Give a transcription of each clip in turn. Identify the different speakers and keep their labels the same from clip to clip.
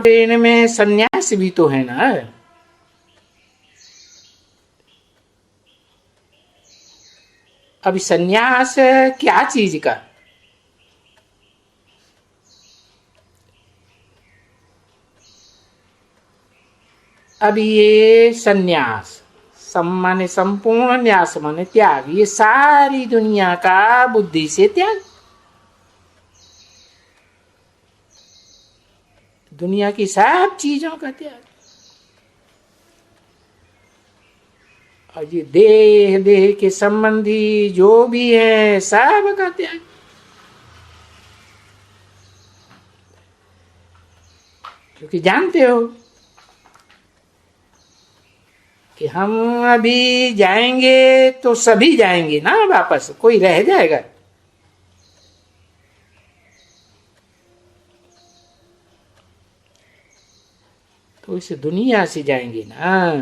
Speaker 1: में सन्यास भी तो है ना। अभी सन्यास क्या चीज का? अब ये सन्यास माने संपूर्ण न्यास माने त्याग, ये सारी दुनिया का बुद्धि से त्याग, दुनिया की सब चीजों का त्याग। और ये देह देह के संबंधी जो भी है सब का त्याग। क्योंकि जानते हो कि हम अभी जाएंगे तो सभी जाएंगे ना वापस, कोई रह जाएगा? तो इस दुनिया से जाएंगे ना।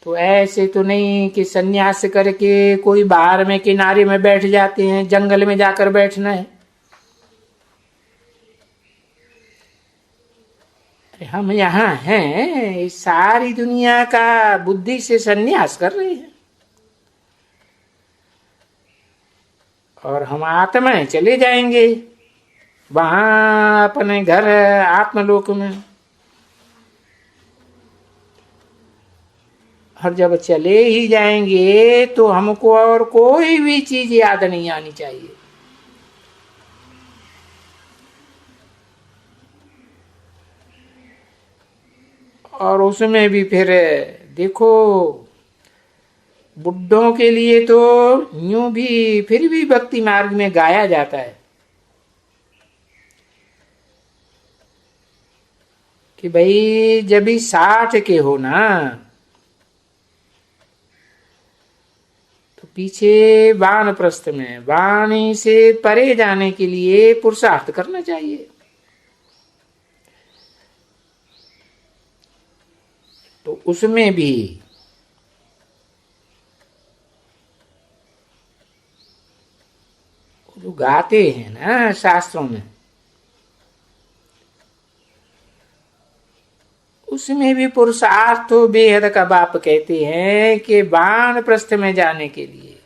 Speaker 1: तो ऐसे तो नहीं कि सन्यास करके कोई बाहर में किनारे में बैठ जाते हैं, जंगल में जाकर बैठना है। हम यहाँ हैं, इस सारी दुनिया का बुद्धि से सन्यास कर रहे हैं, और हम आत्माएं चले जाएंगे वहां अपने घर आत्मलोक में। और जब चले ही जाएंगे तो हमको और कोई भी चीज याद नहीं आनी चाहिए। और उसमें भी फिर देखो, बुड्ढों के लिए तो यूं भी फिर भी भक्ति मार्ग में गाया जाता है कि भाई जब भी 60 के हो ना, तो पीछे वानप्रस्थ में वाणी से परे जाने के लिए पुरुषार्थ करना चाहिए। तो उसमें भी जो गाते हैं ना शास्त्रों में, उसमें भी पुरुषार्थ तो बेहद का बाप कहते हैं कि वानप्रस्थ में जाने के लिए,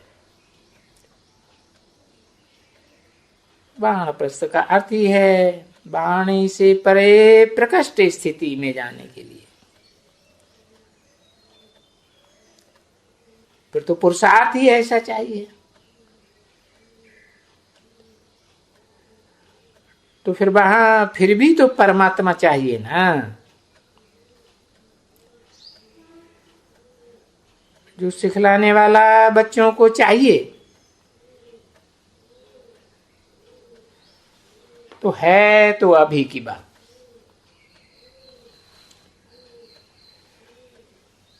Speaker 1: वानप्रस्थ का अर्थ ही है वाणी से परे प्रकृष्ट स्थिति में जाने के लिए। फिर तो पुरुषार्थ ही ऐसा चाहिए। तो फिर वहां फिर भी तो परमात्मा चाहिए ना, जो सिखलाने वाला बच्चों को चाहिए। तो है तो अभी की बात,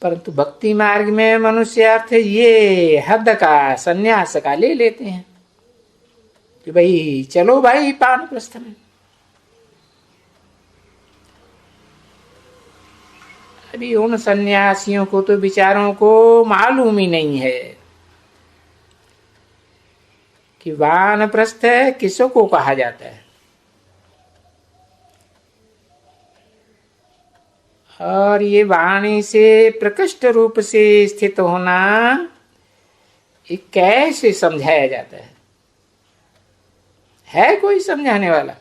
Speaker 1: परंतु भक्ति मार्ग में मनुष्य अर्थ ये हद का सन्यास का ले लेते हैं कि भाई चलो भाई वानप्रस्थ में। अभी उन सन्यासियों को तो विचारों को मालूम ही नहीं है कि वानप्रस्थ किसको कहा जाता है। और ये वाणी से प्रकृष्ट रूप से स्थित होना, ये कैसे समझाया जाता है कोई समझाने वाला?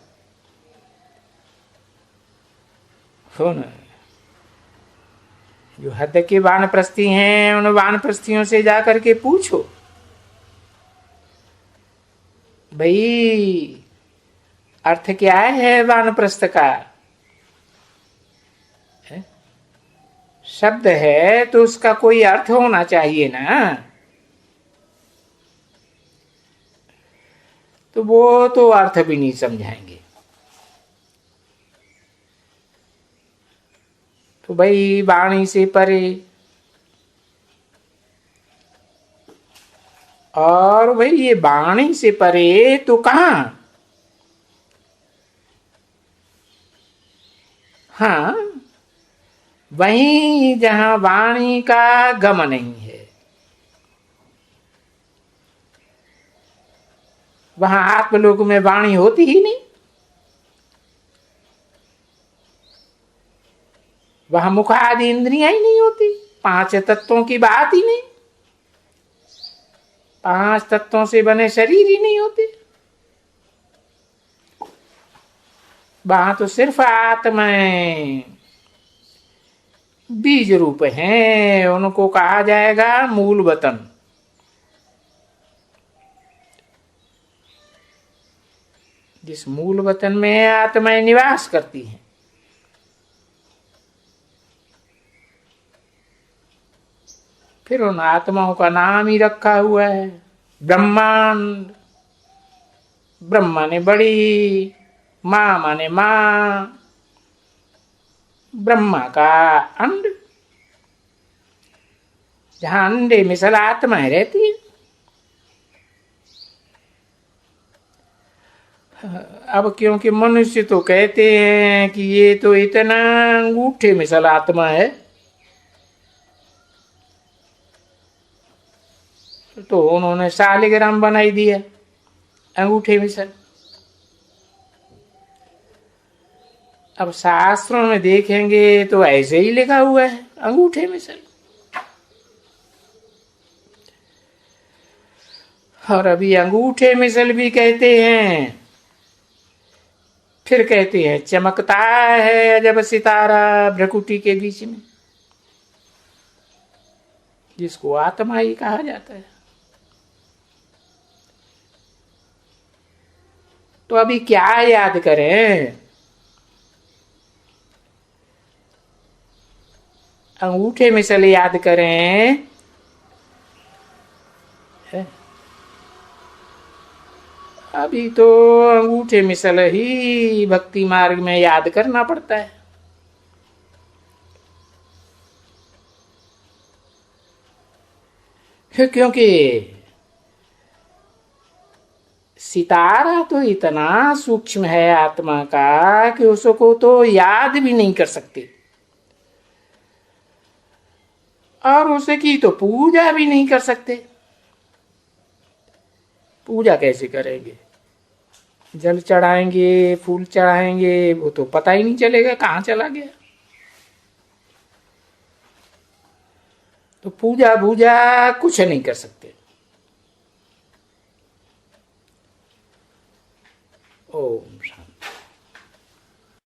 Speaker 1: हो ना। जो हद के वानप्रस्थी हैं उन वानप्रस्थियों से जाकर के पूछो, भाई अर्थ क्या है वानप्रस्थ का? शब्द है तो उसका कोई अर्थ होना चाहिए ना। तो वो तो अर्थ भी नहीं समझाएंगे। तो भाई वाणी से परे, और भाई ये वाणी से परे तो कहां? हाँ, वहीं जहां वाणी का गम नहीं है। वहां आत्मलोक में वाणी होती ही नहीं, वहां मुख आदि इंद्रियां ही नहीं होती, पांच तत्वों की बात ही नहीं, पांच तत्वों से बने शरीर ही नहीं होते। वहां तो सिर्फ आत्माएं बीज रूप हैं, उनको कहा जाएगा मूल वतन। जिस मूल वतन में आत्माएं निवास करती हैं, फिर उन आत्माओं का नाम ही रखा हुआ है ब्रह्मांड। ब्रह्मा ने बड़ी, मां माने मां, ब्रह्मा का अंड, जहां अंडे में सल आत्माएं रहती है। अब क्योंकि मनुष्य तो कहते हैं कि ये तो इतना अंगूठे में सल आत्मा है, तो उन्होंने शालिग्राम बनाई दिया अंगूठे में सल। अब शास्त्रों में देखेंगे तो ऐसे ही लिखा हुआ है अंगूठे में सल। और अभी अंगूठे में सल भी कहते हैं, फिर कहते हैं चमकता है जब सितारा भ्रकुटी के बीच में, जिसको आत्मा ही कहा जाता है। तो अभी क्या याद करें? अंगूठे में सल याद करें? अभी तो अंगूठे में सल ही भक्ति मार्ग में याद करना पड़ता है। क्योंकि सितारा तो इतना सूक्ष्म है आत्मा का कि उसको तो याद भी नहीं कर सकते, और उसकी तो पूजा भी नहीं कर सकते। पूजा कैसे करेंगे? जल चढ़ाएंगे, फूल चढ़ाएंगे, वो तो पता ही नहीं चलेगा कहाँ चला गया। तो पूजा भूजा कुछ नहीं कर सकते। ओम